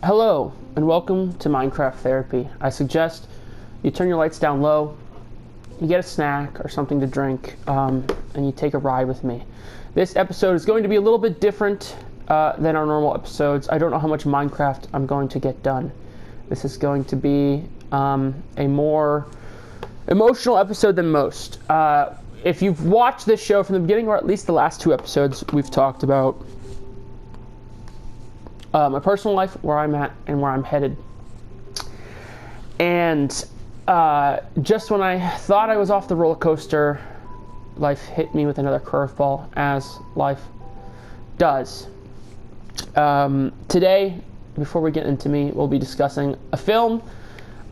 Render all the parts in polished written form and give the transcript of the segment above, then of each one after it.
Hello, and welcome to Minecraft Therapy. I suggest you turn your lights down low, you get a snack or something to drink, and you take a ride with me. This episode is going to be a little bit different than our normal episodes. I don't know how much Minecraft I'm going to get done. This is going to be a more emotional episode than most. If you've watched this show from the beginning, or at least the last two episodes, we've talked about my personal life, where I'm at, and where I'm headed. And just when I thought I was off the roller coaster, life hit me with another curveball, as life does. Today, before we get into me, we'll be discussing a film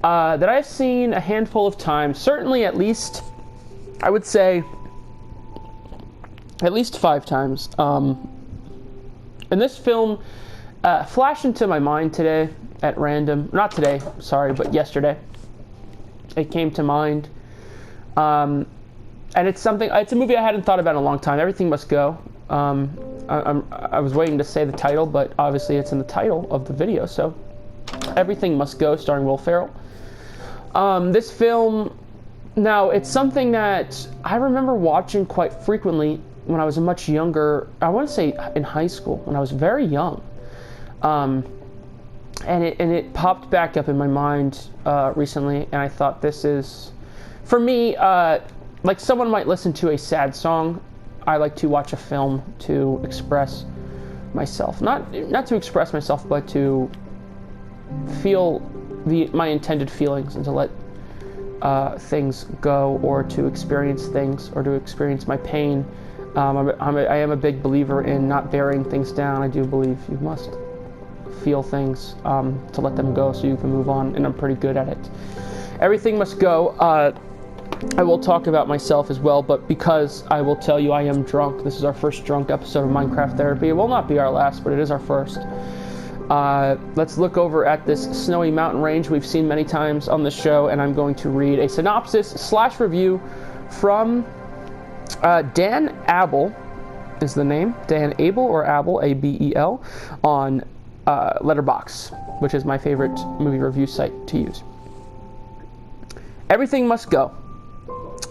that I've seen a handful of times, certainly at least, I would say, at least 5 times. And this film flashed into my mind today at random. Not today, sorry, but yesterday. It came to mind. And it's a movie I hadn't thought about in a long time. Everything Must Go. I was waiting to say the title, but obviously it's in the title of the video, so Everything Must Go, starring Will Ferrell. This film, now, it's something that I remember watching quite frequently when I was much younger. I want to say in high school, when I was very young. And it popped back up in my mind recently, and I thought this is, for me, like someone might listen to a sad song, I like to watch a film to express myself. Not to express myself, but to feel my intended feelings and to let things go, or to experience things, or to experience my pain. I am a big believer in not burying things down. I do believe you must feel things to let them go so you can move on, and I'm pretty good at it. Everything Must Go. I will talk about myself as well, but because I will tell you I am drunk, this is our first drunk episode of Minecraft Therapy. It will not be our last, but it is our first. Let's look over at this snowy mountain range we've seen many times on this show, and I'm going to read a synopsis/review from Dan Abel is the name. Dan Abel, or Abel, A-B-E-L, on Letterboxd, which is my favorite movie review site to use. Everything Must Go.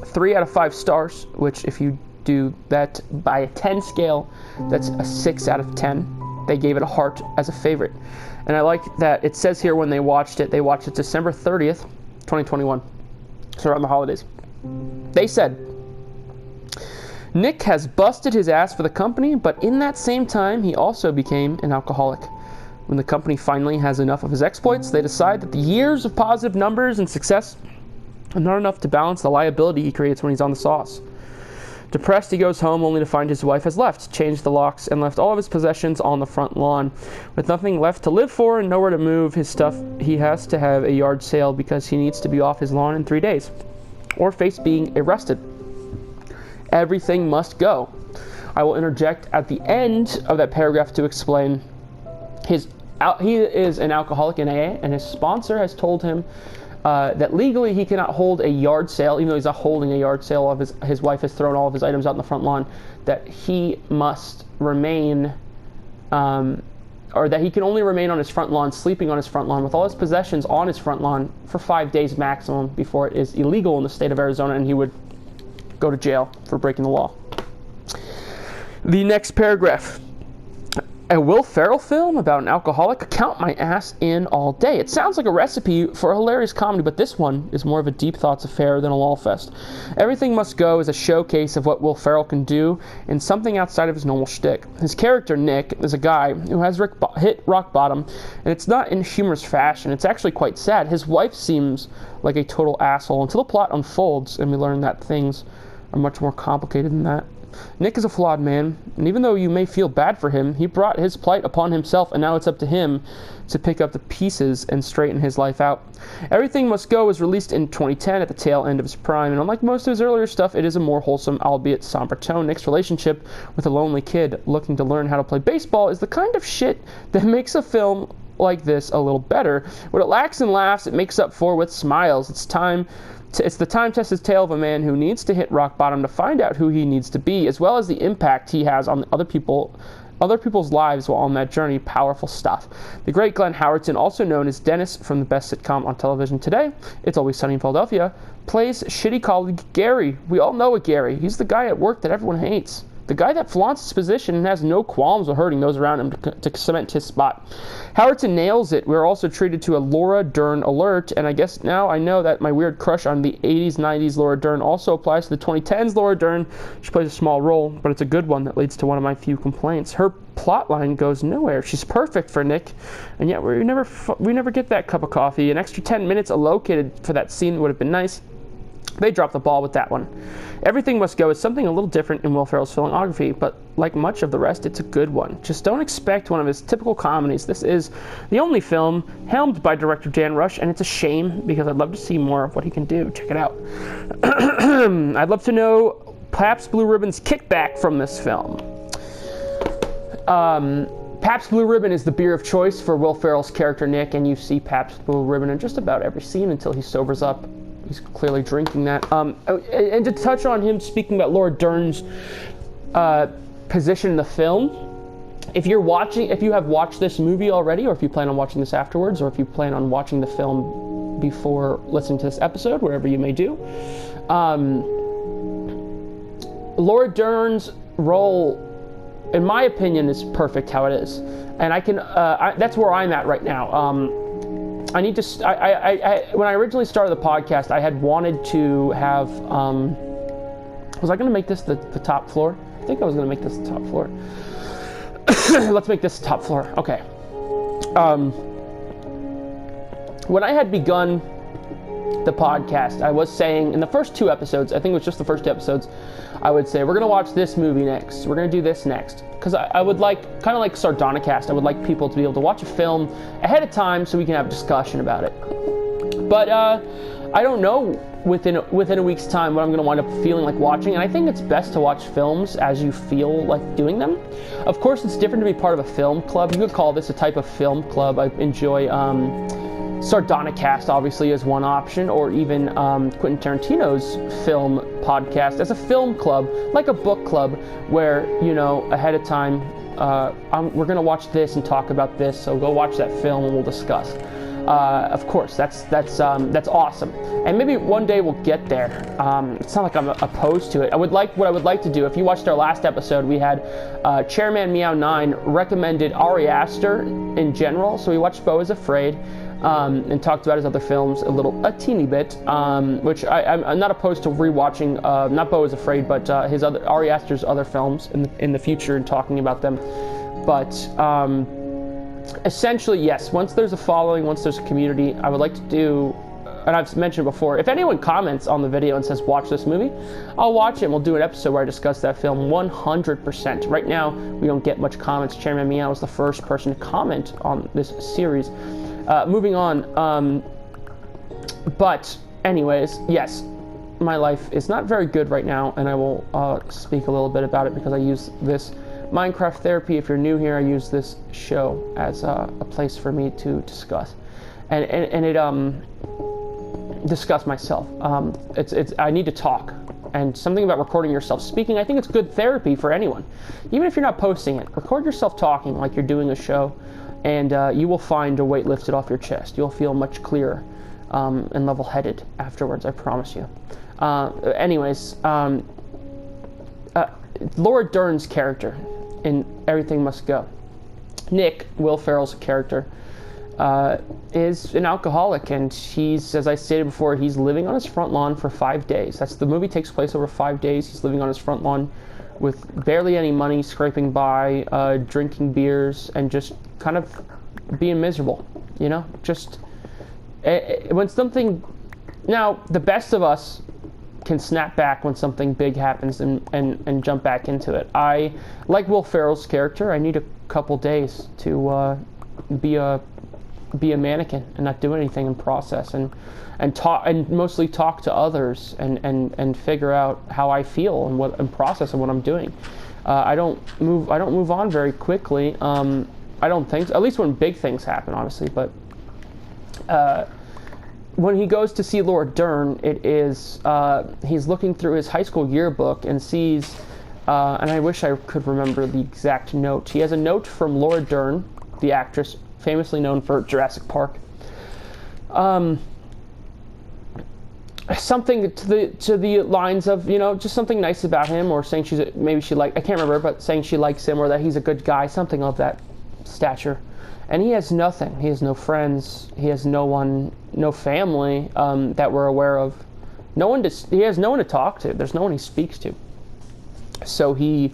3 out of 5 stars, which if you do that by a 10 scale, that's a 6 out of 10. They gave it a heart as a favorite. And I like that it says here when they watched it December 30th, 2021. So around the holidays. They said, Nick has busted his ass for the company, but in that same time, he also became an alcoholic. When the company finally has enough of his exploits, they decide that the years of positive numbers and success are not enough to balance the liability he creates when he's on the sauce. Depressed, he goes home only to find his wife has left, changed the locks, and left all of his possessions on the front lawn. With nothing left to live for and nowhere to move his stuff, he has to have a yard sale because he needs to be off his lawn in 3 days, or face being arrested. Everything must go. I will interject at the end of that paragraph to explain he is an alcoholic in AA, and his sponsor has told him that legally he cannot hold a yard sale, even though he's not holding a yard sale. Of his wife has thrown all of his items out in the front lawn, that he must remain, or that he can only remain on his front lawn, sleeping on his front lawn, with all his possessions on his front lawn for 5 days maximum before it is illegal in the state of Arizona, and he would go to jail for breaking the law. The next paragraph. A Will Ferrell film about an alcoholic? Count my ass in all day. It sounds like a recipe for a hilarious comedy, but this one is more of a deep thoughts affair than a lolfest. Everything Must Go is a showcase of what Will Ferrell can do in something outside of his normal shtick. His character, Nick, is a guy who has hit rock bottom, and it's not in humorous fashion. It's actually quite sad. His wife seems like a total asshole until the plot unfolds, and we learn that things are much more complicated than that. Nick is a flawed man, and even though you may feel bad for him, he brought his plight upon himself, and now it's up to him to pick up the pieces and straighten his life out. Everything Must Go was released in 2010 at the tail end of his prime, and unlike most of his earlier stuff, it is a more wholesome, albeit somber tone. Nick's relationship with a lonely kid looking to learn how to play baseball is the kind of shit that makes a film like this a little better. What it lacks in laughs, it makes up for with smiles. It's the time-tested tale of a man who needs to hit rock bottom to find out who he needs to be, as well as the impact he has on other people other people's lives while on that journey. Powerful stuff. The great Glenn Howerton, also known as Dennis from the best sitcom on television today, It's Always Sunny in Philadelphia, plays shitty colleague Gary. We all know a Gary. He's the guy at work that everyone hates. The guy that flaunts his position and has no qualms with hurting those around him to cement his spot. Howerton nails it. We're also treated to a Laura Dern alert, and I guess now I know that my weird crush on the 80s, 90s Laura Dern also applies to the 2010s Laura Dern. She plays a small role, but it's a good one that leads to one of my few complaints. Her plotline goes nowhere. She's perfect for Nick, and yet we never get that cup of coffee. An extra 10 minutes allocated for that scene would have been nice. They dropped the ball with that one. Everything Must Go is something a little different in Will Ferrell's filmography, but like much of the rest, it's a good one. Just don't expect one of his typical comedies. This is the only film helmed by director Dan Rush, and it's a shame because I'd love to see more of what he can do. Check it out. I'd love to know Pabst Blue Ribbon's kickback from this film. Pabst Blue Ribbon is the beer of choice for Will Ferrell's character Nick, and you see Pabst Blue Ribbon in just about every scene until he sobers up. He's clearly drinking that. And to touch on him speaking about Laura Dern's position in the film, if you have watched this movie already, or if you plan on watching this afterwards, or if you plan on watching the film before listening to this episode, wherever you may do, Laura Dern's role, in my opinion, is perfect how it is, and that's where I'm at right now. I need to. When I originally started the podcast, I had wanted to have. Was I going to make this the top floor? I think I was going to make this the top floor. Let's make this the top floor. Okay. When I had begun the podcast, I was saying in the first 2 episodes, I think it was just the first 2 episodes, I would say, we're going to watch this movie next. We're going to do this next. Because I would like, kind of like Sardonicast, I would like people to be able to watch a film ahead of time so we can have a discussion about it. But I don't know within a week's time what I'm going to wind up feeling like watching, and I think it's best to watch films as you feel like doing them. Of course, it's different to be part of a film club. You could call this a type of film club. I enjoy Sardonicast, obviously, as one option, or even Quentin Tarantino's film podcast as a film club, like a book club, where, ahead of time, we're going to watch this and talk about this, so go watch that film and we'll discuss. Of course, that's awesome, and maybe one day we'll get there. It's not like I'm opposed to it. What I would like to do. If you watched our last episode, we had Chairman Meow9 recommended Ari Aster in general, so we watched Beau is Afraid. And talked about his other films a teeny bit, which I'm not opposed to rewatching. Not Beau is Afraid, but Ari Aster's other films in the future and talking about them. But essentially, yes. Once there's a following, once there's a community, I would like to do. And I've mentioned before, if anyone comments on the video and says watch this movie, I'll watch it and we'll do an episode where I discuss that film 100%. Right now, we don't get much comments. Chairman Meow was the first person to comment on this series. Moving on, but anyways, yes, my life is not very good right now, and I will speak a little bit about it because I use this Minecraft therapy. If you're new here, I use this show as a place for me to discuss, and discuss myself. I need to talk, and something about recording yourself speaking. I think it's good therapy for anyone, even if you're not posting it. Record yourself talking like you're doing a show. And you will find a weight lifted off your chest. You'll feel much clearer and level-headed afterwards, I promise you. Anyways, Laura Dern's character in Everything Must Go. Nick, Will Ferrell's character, is an alcoholic, and he's, as I stated before, he's living on his front lawn for 5 days. The movie takes place over 5 days. He's living on his front lawn with barely any money, scraping by, drinking beers, and just kind of being miserable, just when something. Now, the best of us can snap back when something big happens and jump back into it. I, like Will Ferrell's character, I need a couple days to be a mannequin and not do anything and process and talk, and mostly talk to others and figure out how I feel and process and what I'm doing. I don't move on very quickly. I don't think so. At least when big things happen, honestly. But when he goes to see Laura Dern, it is he's looking through his high school yearbook and sees and I wish I could remember the exact note. He has a note from Laura Dern, the actress, famously known for Jurassic Park. Something to the lines of, you know, just something nice about him, or saying maybe she I can't remember, but saying she likes him, or that he's a good guy, something of that stature. And he has nothing. He has no friends. He has no one, no family that we're aware of. He has no one to talk to. There's no one he speaks to. So he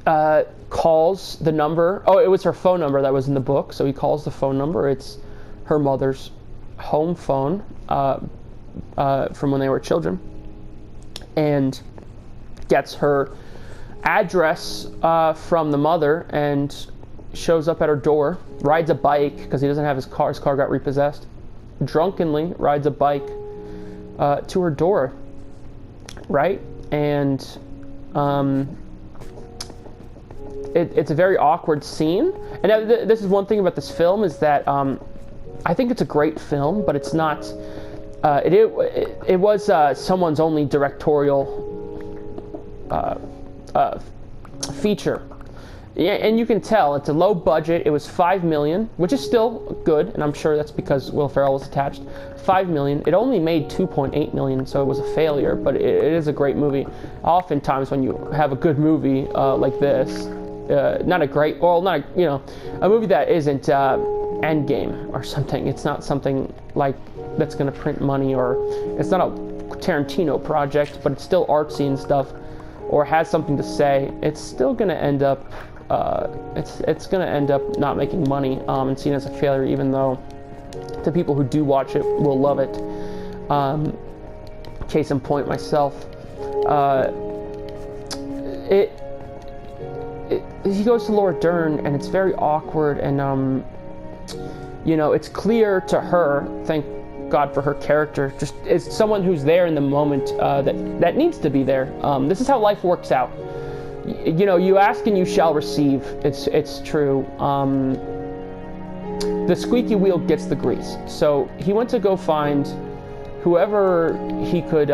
calls the number. Oh, it was her phone number that was in the book. So he calls the phone number. It's her mother's home phone from when they were children, and gets her address from the mother, and shows up at her door, rides a bike because he doesn't have his car. His car got repossessed. Drunkenly rides a bike to her door, right? And it's a very awkward scene. And this is one thing about this film, is that I think it's a great film, but it's not. It was someone's only directorial feature. Yeah, and you can tell it's a low budget. It was $5 million, which is still good, and I'm sure that's because Will Ferrell was attached. $5 million. It only made $2.8 million, so it was a failure. But it is a great movie. Oftentimes, when you have a good movie like this, not a movie that isn't Endgame or something. It's not something like that's going to print money, or it's not a Tarantino project, but it's still artsy and stuff, or has something to say. It's still going to end up. It's going to end up not making money and seen as a failure, even though the people who do watch it will love it. Case in point, myself. He goes to Laura Dern, and it's very awkward, and it's clear to her, thank God for her character, just is someone who's there in the moment that needs to be there. This is how life works out. You ask and you shall receive. It's true. The squeaky wheel gets the grease. So he went to go find whoever he could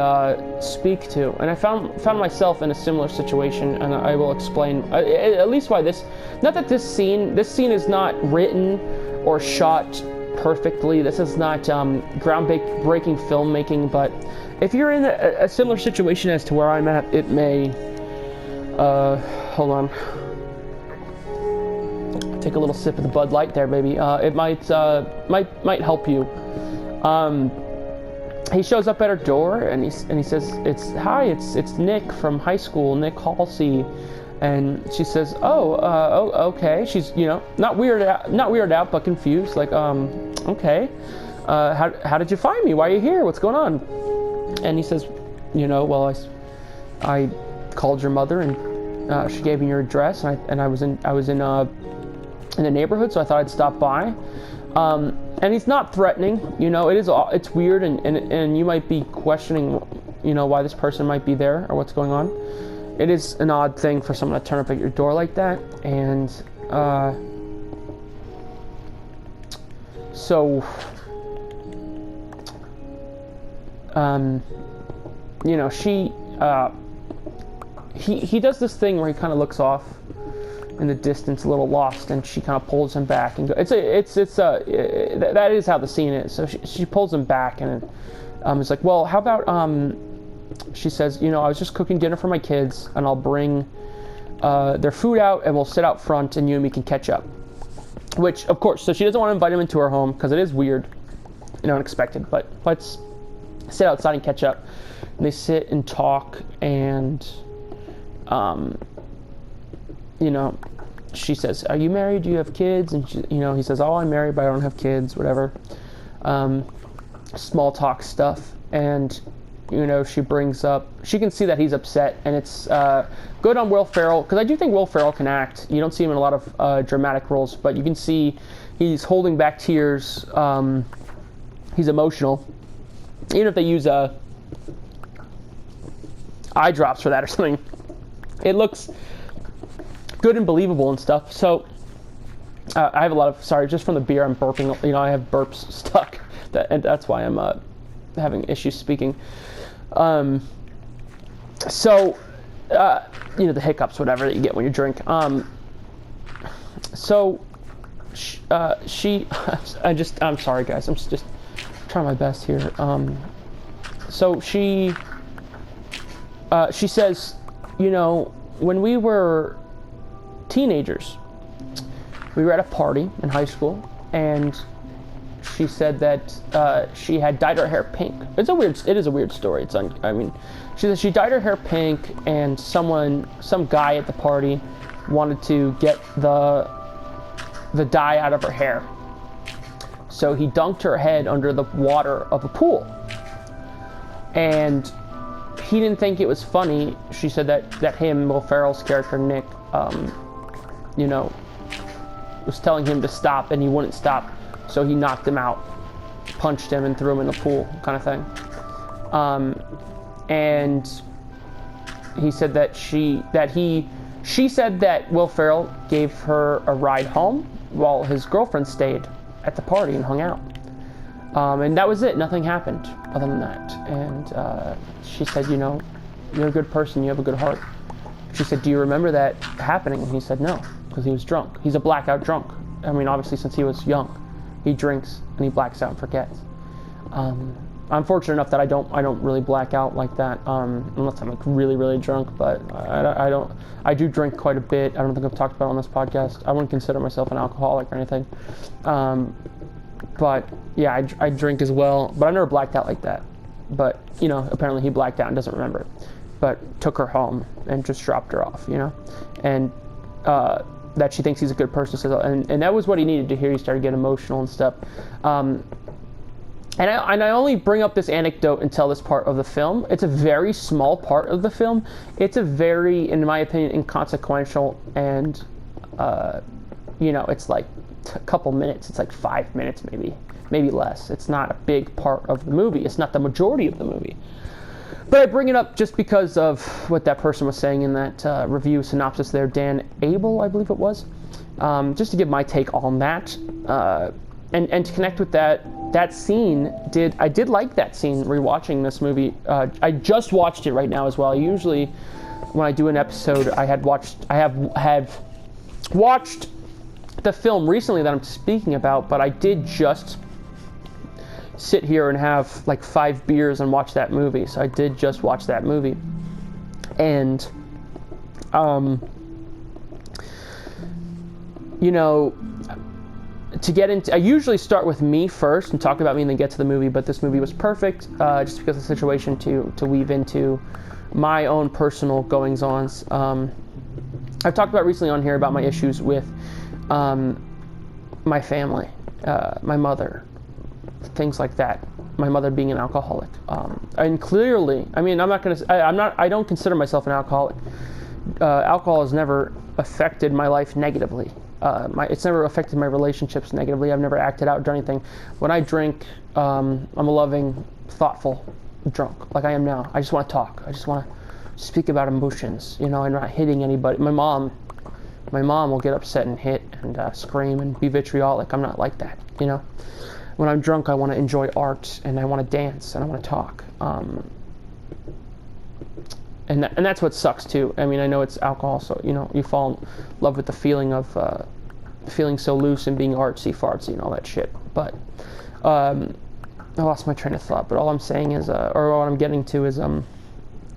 speak to, and I found myself in a similar situation, and I will explain at least why this. Not that this scene is not written or shot perfectly. This is not groundbreaking filmmaking, but if you're in a similar situation as to where I'm at, it may. Hold on. Take a little sip of the Bud Light there, baby. It might help you. He shows up at her door, and he says, it's Nick from high school, Nick Halsey. And she says, okay. She's, not weirded out, but confused, like, okay. How did you find me? Why are you here? What's going on? And he says, well, I called your mother, and she gave me your address, and I was in the neighborhood, so I thought I'd stop by. And he's not threatening, it's weird, and you might be questioning, why this person might be there or what's going on. It is an odd thing for someone to turn up at your door like that, and so he does this thing where he kind of looks off in the distance, a little lost, and she kind of pulls him back, and that is how the scene is. So she pulls him back, and it's like, well, how about she says, I was just cooking dinner for my kids, and I'll bring their food out, and we'll sit out front, and you and me can catch up. Which, of course, so she doesn't want to invite him into her home because it is weird and unexpected, but let's sit outside and catch up. And they sit and talk, and she says, are you married? Do you have kids? And he says, oh, I'm married, but I don't have kids, whatever. Small talk stuff. And, she brings up, she can see that he's upset, and it's good on Will Ferrell, because I do think Will Ferrell can act. You don't see him in a lot of dramatic roles, but you can see he's holding back tears. He's emotional. Even if they use eye drops for that or something, it looks good and believable and stuff. So I have a lot of, sorry, just from the beer I'm burping, I have burps stuck, and that's why I'm having issues speaking. So you know, the hiccups, whatever that you get when you drink. So I'm sorry guys, I'm just trying my best here. So she says, you know, when we were teenagers, we were at a party in high school, and she said that she had dyed her hair pink. It is a weird story. I mean, she said she dyed her hair pink, and some guy at the party wanted to get the dye out of her hair. So he dunked her head under the water of a pool. And he didn't think it was funny. She said that him, Will Ferrell's character, Nick, you know, was telling him to stop, and he wouldn't stop. So he knocked him out, punched him, and threw him in the pool, kind of thing. And he said that she said that Will Ferrell gave her a ride home while his girlfriend stayed at the party and hung out. And that was it. Nothing happened other than that. And she said, you know, you're a good person. You have a good heart. She said, do you remember that happening? And he said no, because he was drunk. He's a blackout drunk. I mean, obviously, since he was young, he drinks and he blacks out and forgets. I'm fortunate enough that I don't really black out like that, unless I'm like really, really drunk. But I do drink quite a bit. I don't think I've talked about it on this podcast. I wouldn't consider myself an alcoholic or anything. But yeah, I drink as well, but I've never blacked out like that. But, you know, apparently he blacked out and doesn't remember it. But took her home and just dropped her off, you know? And that she thinks he's a good person. And that was what he needed to hear. He started getting emotional and stuff. And I only bring up this anecdote and tell this part of the film. It's a very small part of the film. It's a very, in my opinion, inconsequential, and, you know, it's like a couple minutes. It's like 5 minutes, maybe less. It's not a big part of the movie. It's not the majority of the movie. But I bring it up just because of what that person was saying in that review synopsis there, Dan Abel, I believe it was. Just to give my take on that. And to connect with that scene, I did like that scene rewatching this movie. I just watched it right now as well. Usually when I do an episode, I have watched the film recently that I'm speaking about, but I did just sit here and have like 5 beers and watch that movie. So I did just watch that movie. And you know, to get into, I usually start with me first and talk about me and then get to the movie, but this movie was perfect, just because of the situation to weave into my own personal goings-ons. I've talked about recently on here about my issues with my family, my mother, things like that. My mother being an alcoholic, and clearly, I mean, I don't consider myself an alcoholic. Alcohol has never affected my life negatively. It's never affected my relationships negatively. I've never acted out or done anything. When I drink, I'm a loving, thoughtful drunk, like I am now. I just want to talk. I just want to speak about emotions. You know, I'm not hitting anybody. My mom will get upset and hit and scream and be vitriolic. I'm not like that. You know, when I'm drunk, I want to enjoy art and I want to dance and I want to talk. And that's what sucks too. I mean, I know it's alcohol, so, you know, you fall in love with the feeling of feeling so loose and being artsy fartsy and all that shit. But I lost my train of thought. But all I'm saying is, or what I'm getting to is,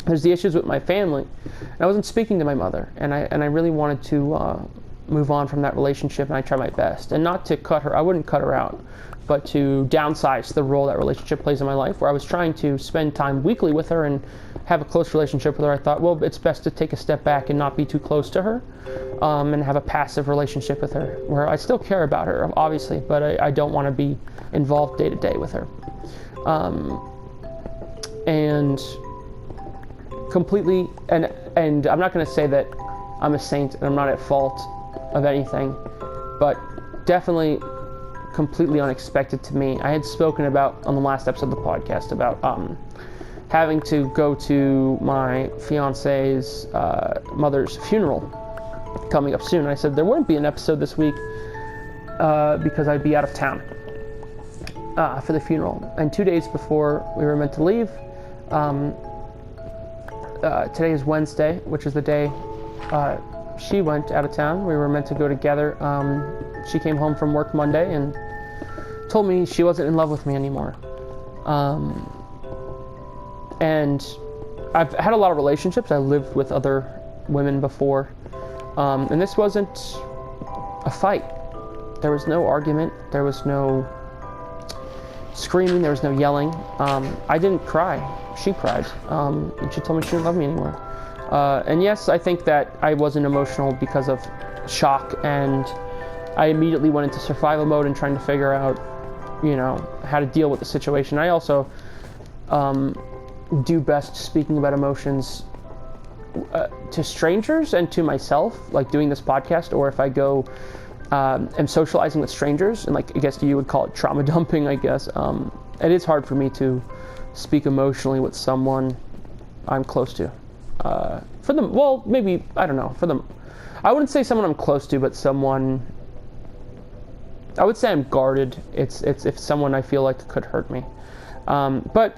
there's the issues with my family. And I wasn't speaking to my mother, and I really wanted to move on from that relationship, and I tried my best, and not to cut her. I wouldn't cut her out, but to downsize the role that relationship plays in my life, where I was trying to spend time weekly with her and have a close relationship with her. I thought, well, it's best to take a step back and not be too close to her, and have a passive relationship with her, where I still care about her, obviously, but I don't want to be involved day to day with her. And completely, and I'm not going to say that I'm a saint and I'm not at fault of anything, but definitely completely unexpected to me. I had spoken about on the last episode of the podcast about having to go to my fiance's mother's funeral coming up soon. I said there wouldn't be an episode this week because I'd be out of town for the funeral. And 2 days before we were meant to leave, today is Wednesday, which is the day she went out of town. We were meant to go together. She came home from work Monday and told me she wasn't in love with me anymore. And I've had a lot of relationships. I lived with other women before. And this wasn't a fight. There was no argument. There was no screaming. There was no yelling. I didn't cry. She cried. And she told me she didn't love me anymore. And yes, I think that I wasn't emotional because of shock, and I immediately went into survival mode and trying to figure out, you know, how to deal with the situation. I also do best speaking about emotions to strangers and to myself, like doing this podcast, or if I go am socializing with strangers, and like I guess you would call it trauma dumping, I guess. It is hard for me to speak emotionally with someone I'm close to. For them, well, maybe, I don't know, for them, I wouldn't say someone I'm close to, but someone, I would say I'm guarded. It's if someone I feel like could hurt me. But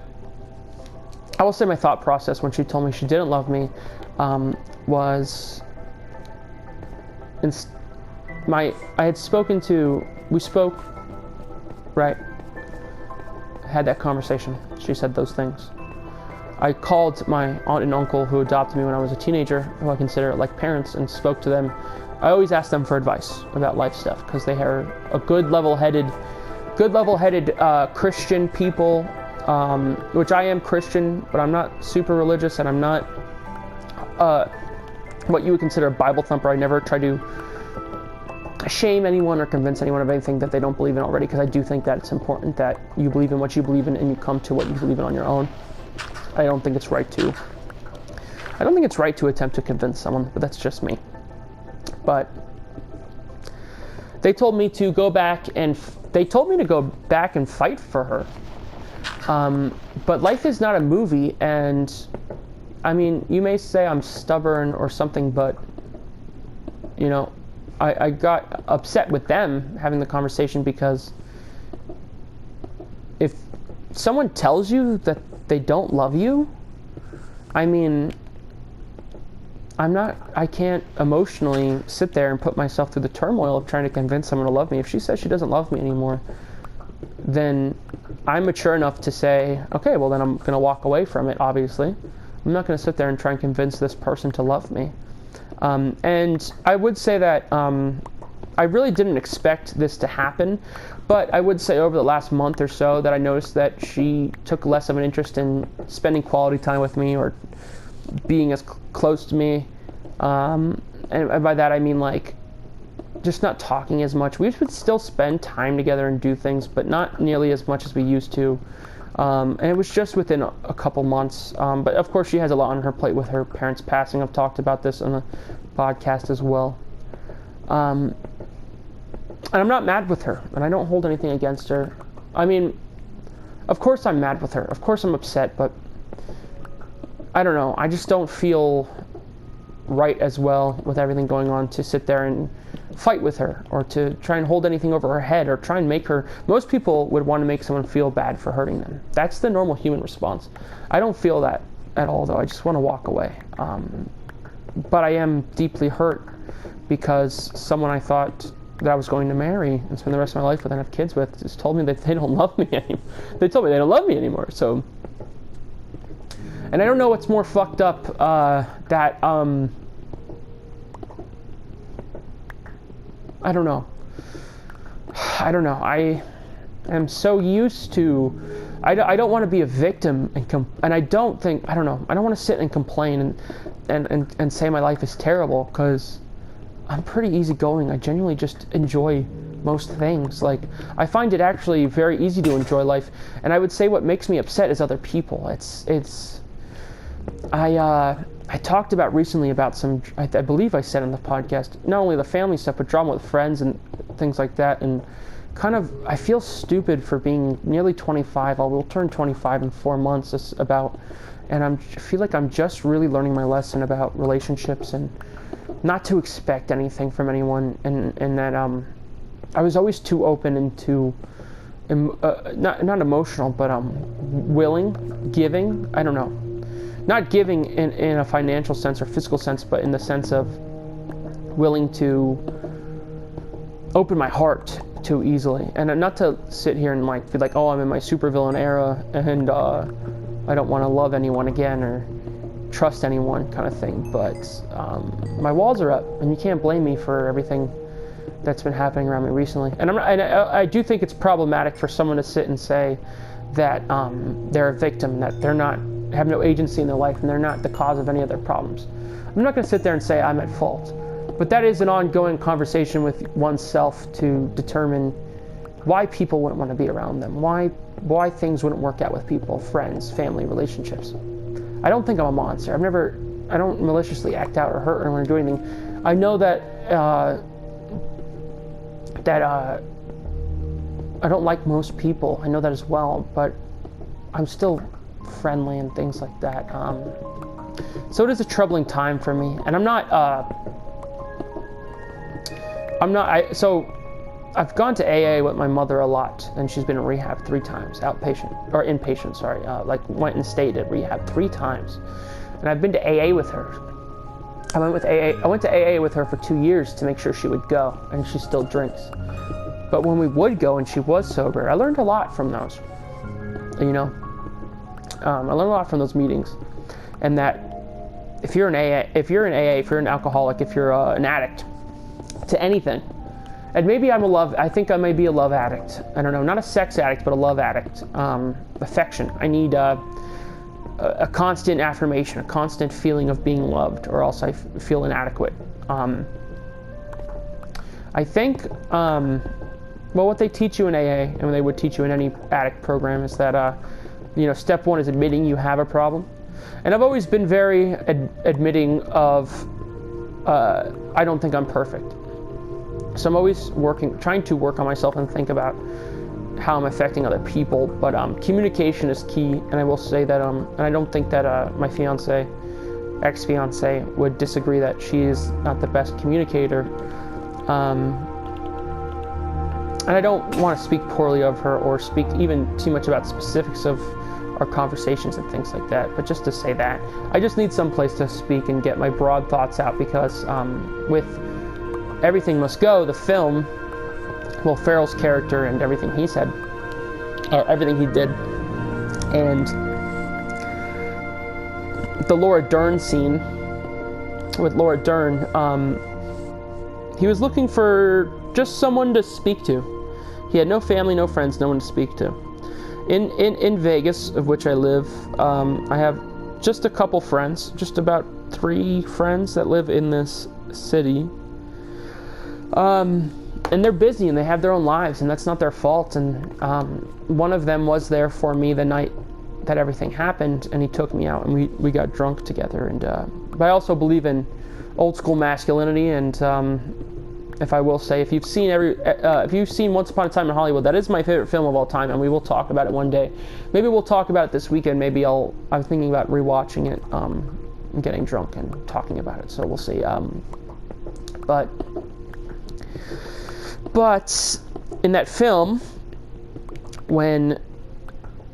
I will say my thought process when she told me she didn't love me was, we spoke, right, had that conversation. She said those things. I called my aunt and uncle who adopted me when I was a teenager, who I consider like parents, and spoke to them. I always ask them for advice about life stuff, because they are a good level-headed Christian people, which I am Christian, but I'm not super religious, and I'm not what you would consider a Bible thumper. I never try to shame anyone or convince anyone of anything that they don't believe in already, because I do think that it's important that you believe in what you believe in and you come to what you believe in on your own. I don't think it's right to attempt to convince someone, but that's just me. But they told me to go back and fight for her. But life is not a movie, and I mean, you may say I'm stubborn or something, but you know, I got upset with them having the conversation, because if someone tells you that they don't love you, I mean, I can't emotionally sit there and put myself through the turmoil of trying to convince someone to love me. If she says she doesn't love me anymore, then I'm mature enough to say, okay, well then I'm going to walk away from it, obviously. I'm not going to sit there and try and convince this person to love me. And I would say that I really didn't expect this to happen, but I would say over the last month or so that I noticed that she took less of an interest in spending quality time with me or being as close to me. And by that I mean like just not talking as much. We would still spend time together and do things, but not nearly as much as we used to. And it was just within a couple months. But of course she has a lot on her plate with her parents passing. I've talked about this on the podcast as well. And I'm not mad with her, and I don't hold anything against her. I mean, of course I'm mad with her. Of course I'm upset, but I don't know. I just don't feel right as well with everything going on to sit there and fight with her, or to try and hold anything over her head, or try and make her... Most people would want to make someone feel bad for hurting them. That's the normal human response. I don't feel that at all, though. I just want to walk away. But I am deeply hurt because someone I thought that I was going to marry and spend the rest of my life with and have kids with just told me that they don't love me anymore. They told me they don't love me anymore. So, and I don't know what's more fucked up, that I don't know. I am so used to... I don't want to be a victim and I don't want to sit and complain and say my life is terrible, because I'm pretty easygoing. I genuinely just enjoy most things. Like, I find it actually very easy to enjoy life, and I would say what makes me upset is other people. I talked about recently about some, I believe I said on the podcast, not only the family stuff, but drama with friends and things like that, and kind of, I feel stupid for being nearly 25. I will turn 25 in 4 months and I feel like I'm just really learning my lesson about relationships and not to expect anything from anyone, and that I was always too open and too not emotional, but willing, giving. I don't know. not giving in a financial sense or physical sense, but in the sense of willing to open my heart too easily. And not to sit here and like feel like, oh, I'm in my supervillain era and I don't want to love anyone again or trust anyone kind of thing. But my walls are up, and you can't blame me for everything that's been happening around me recently. And I do think it's problematic for someone to sit and say that they're a victim, that they're not, have no agency in their life, and they're not the cause of any of their problems. I'm not going to sit there and say I'm at fault, but that is an ongoing conversation with oneself to determine why people wouldn't want to be around them, why things wouldn't work out with people, friends, family, relationships. I don't think I'm a monster. I don't maliciously act out or hurt anyone or do anything. I know that I don't like most people. I know that as well, but I'm still friendly and things like that. So it is a troubling time for me, and so I've gone to AA with my mother a lot, and she's been in rehab 3 times, inpatient, sorry, like went and stayed at rehab 3 times. And I've been to AA with her. I went to AA with her for 2 years to make sure she would go, and she still drinks. But when we would go and she was sober, I learned a lot from those, you know. I learned a lot from those meetings, and that if you're an AA, if you're an alcoholic, if you're an addict to anything, and maybe I think I may be a love addict. I don't know, not a sex addict, but a love addict. Affection. I need a constant affirmation, a constant feeling of being loved, or else I feel inadequate. I think, well, what they teach you in AA, and they would teach you in any addict program, is that, step 1 is admitting you have a problem. And I've always been very admitting of, I don't think I'm perfect. So I'm always trying to work on myself and think about how I'm affecting other people. But communication is key, and I will say that, and I don't think that my ex-fiance would disagree that she is not the best communicator. And I don't want to speak poorly of her or speak even too much about specifics of our conversations and things like that, but just to say that I just need some place to speak and get my broad thoughts out, because with Everything Must Go, the film, Will Ferrell's character and everything he said, or everything he did, and the Laura Dern scene with Laura Dern, he was looking for just someone to speak to. He had no family, no friends, no one to speak to. In Vegas, of which I live, I have just a couple friends, just about 3 friends that live in this city. And they're busy and they have their own lives, and that's not their fault. And one of them was there for me the night that everything happened, and he took me out and we got drunk together. And but I also believe in old school masculinity, and if I will say, if you've seen Once Upon a Time in Hollywood, that is my favorite film of all time, and we will talk about it one day. Maybe we'll talk about it this weekend. Maybe I'm thinking about rewatching it, and getting drunk and talking about it. So we'll see. But in that film, when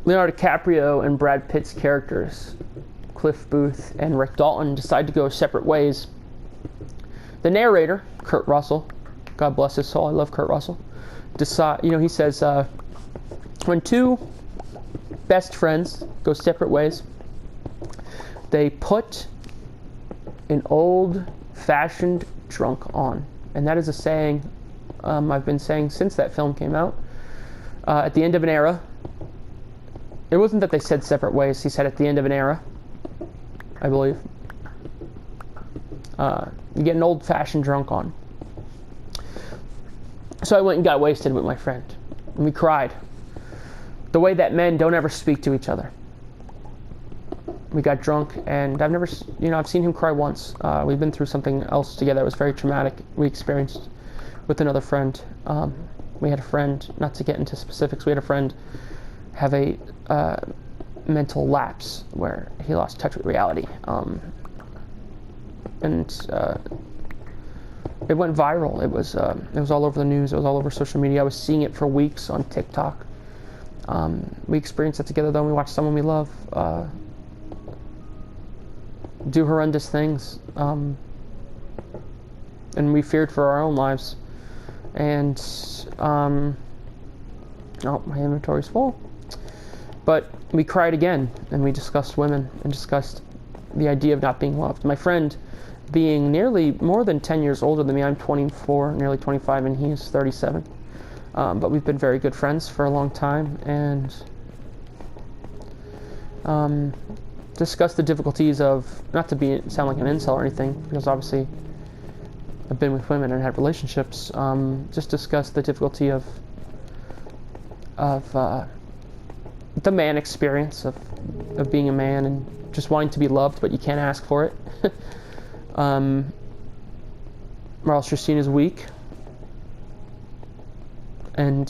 Leonardo DiCaprio and Brad Pitt's characters, Cliff Booth and Rick Dalton, decide to go separate ways, the narrator, Kurt Russell, God bless his soul, I love Kurt Russell, he says, when 2 best friends go separate ways, they put an old-fashioned drunk on. And that is a saying I've been saying since that film came out. At the end of an era, it wasn't that they said separate ways, he said at the end of an era, I believe. You get an old-fashioned drunk on. So I went and got wasted with my friend, and we cried. The way that men don't ever speak to each other. We got drunk, and I've seen him cry once. We've been through something else together that was very traumatic. We experienced with another friend. We had a friend, not to get into specifics, we had a friend have a mental lapse where he lost touch with reality. And it went viral. It was all over the news. It was all over social media. I was seeing it for weeks on TikTok. We experienced it together, though, and we watched someone we love do horrendous things, and we feared for our own lives. And oh, my inventory's full. But we cried again, and we discussed women and discussed the idea of not being loved. My friend, being nearly more than 10 years older than me, I'm 24, nearly 25, and he's 37. But we've been very good friends for a long time, and discussed the difficulties of, not to sound like an incel or anything, because obviously I've been with women and had relationships, just discussed the difficulty of the man experience of being a man and just wanting to be loved, but you can't ask for it. Or else you're seen as weak. And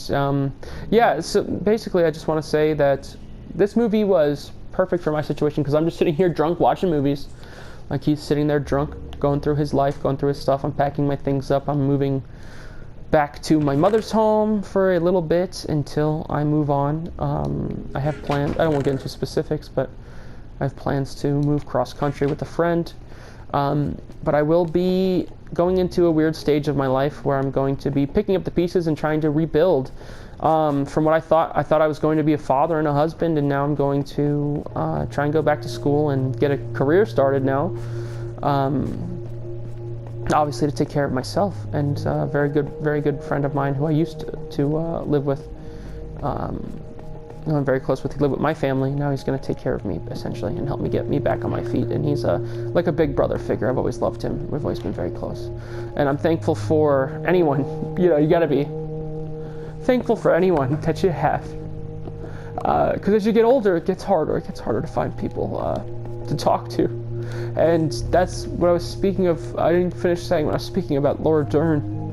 yeah, so basically I just want to say that this movie was perfect for my situation, because I'm just sitting here drunk watching movies. Like, he's sitting there drunk, going through his life, going through his stuff. I'm packing my things up. I'm moving back to my mother's home for a little bit until I move on. I have plans. I don't want to get into specifics, but I have plans to move cross-country with a friend. But I will be going into a weird stage of my life where I'm going to be picking up the pieces and trying to rebuild. From what I thought I was going to be a father and a husband, and now I'm going to try and go back to school and get a career started now. Obviously to take care of myself, and a very good friend of mine who I used to live with, who I'm very close with. He lived with my family. Now he's going to take care of me, essentially, and help me get me back on my feet. And he's like a big brother figure. I've always loved him. We've always been very close. And I'm thankful for anyone. You got to be thankful for anyone that you have. Because as you get older, it gets harder. It gets harder to find people to talk to. And that's what I was speaking of. I didn't finish saying when I was speaking about Laura Dern.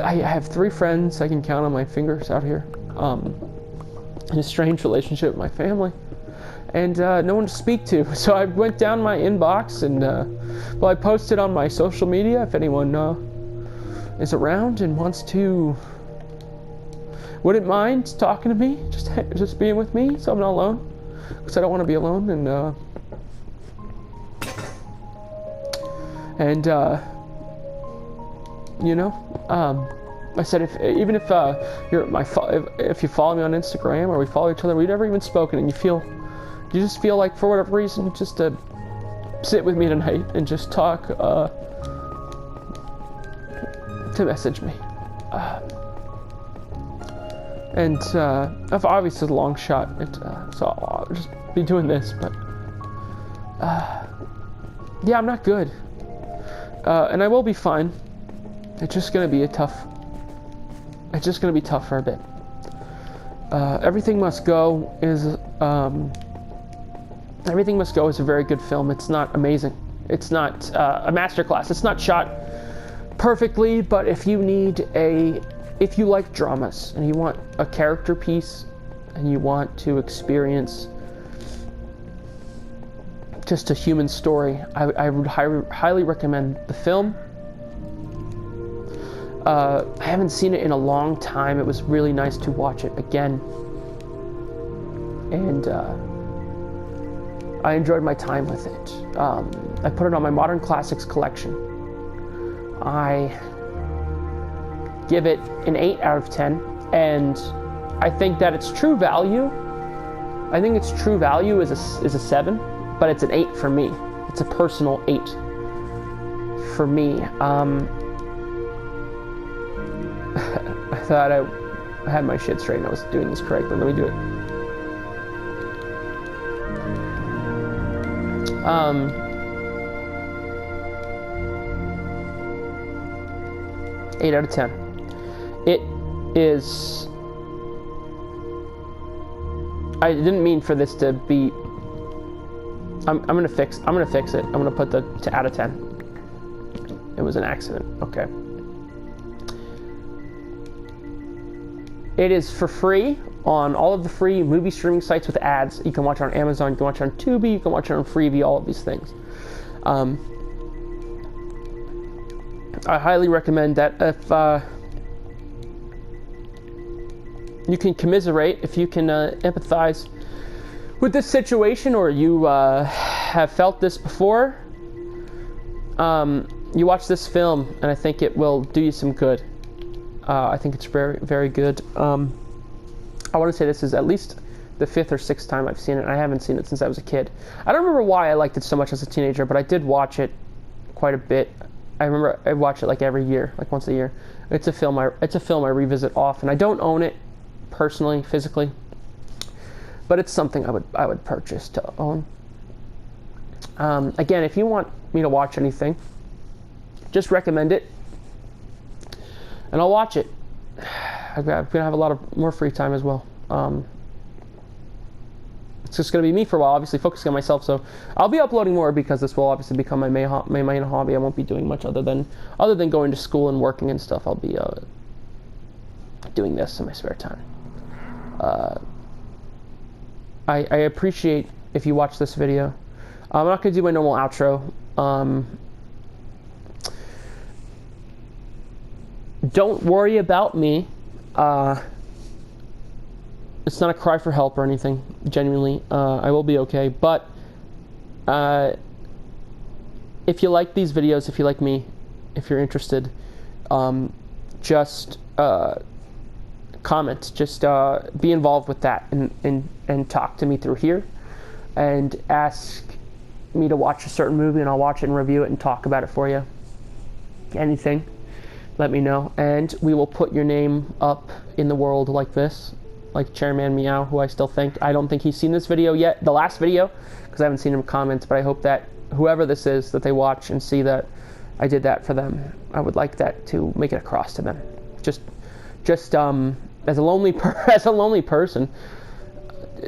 I have 3 friends I can count on my fingers out here. In a strange relationship with my family, and no one to speak to. So I went down my inbox, and I posted on my social media if anyone is around and wouldn't mind talking to me, just being with me, so I'm not alone, because I don't want to be alone. And I said, if you follow me on Instagram, or we follow each other, we've never even spoken, and you just feel like, for whatever reason, just to sit with me tonight and just talk, to message me. And obviously it's a long shot, so I'll just be doing this, but yeah, I'm not good, and I will be fine. It's just gonna be tough for a bit. Everything Must Go is a very good film. It's not amazing. It's not a masterclass. It's not shot perfectly, but if you like dramas and you want a character piece and you want to experience just a human story, I would highly recommend the film. I haven't seen it in a long time. It was really nice to watch it again. And I enjoyed my time with it. I put it on my Modern Classics collection. I give it an 8 out of 10. And I think that its true value, is a 7, but it's an 8 for me. It's a personal 8 for me. I thought I had my shit straight and I was doing this correctly. Let me do it. 8 out of 10. It is... I didn't mean for this to be... I'm gonna fix it. I'm gonna put the out of 10. It was an accident. Okay. It is for free on all of the free movie streaming sites with ads. You can watch it on Amazon, you can watch it on Tubi, you can watch it on Freevee, all of these things. I highly recommend that. If you can commiserate, if you can empathize with this situation, or you have felt this before, you watch this film, and I think it will do you some good. I think it's very, very good. I want to say this is at least the 5th or 6th time I've seen it. I haven't seen it since I was a kid. I don't remember why I liked it so much as a teenager, but I did watch it quite a bit. I remember I watch it like every year, like once a year. It's a film I revisit often. I don't own it personally, physically, but it's something I would purchase to own. Again, if you want me to watch anything, just recommend it, and I'll watch it. I'm gonna have a lot of more free time as well. It's just gonna be me for a while, obviously focusing on myself. So I'll be uploading more because this will obviously become my main hobby. I won't be doing much other than going to school and working and stuff. I'll be doing this in my spare time. I appreciate if you watch this video. I'm not gonna do my normal outro. Don't worry about me. It's not a cry for help or anything, genuinely. I will be okay, but if you like these videos, if you like me, if you're interested, just comment, just be involved with that, and talk to me through here, and ask me to watch a certain movie, and I'll watch it and review it and talk about it for you. Anything, let me know, and we will put your name up in the world like this. Like Chairman Meow, who I still think, I don't think he's seen this video yet, the last video, because I haven't seen him comment, but I hope that whoever this is, that they watch and see that I did that for them. I would like that to make it across to them. Just as a lonely person,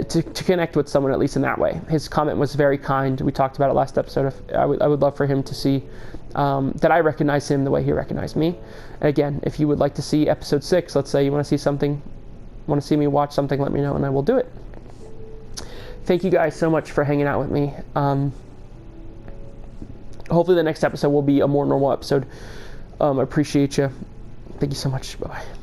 to connect with someone, at least in that way. His comment was very kind. We talked about it last episode. I would love for him to see that I recognize him the way he recognized me. And again, if you would like to see episode 6, let's say you want to see something, want to see me watch something, let me know and I will do it. Thank you guys so much for hanging out with me. Hopefully the next episode will be a more normal episode. I appreciate you. Thank you so much. Bye-bye.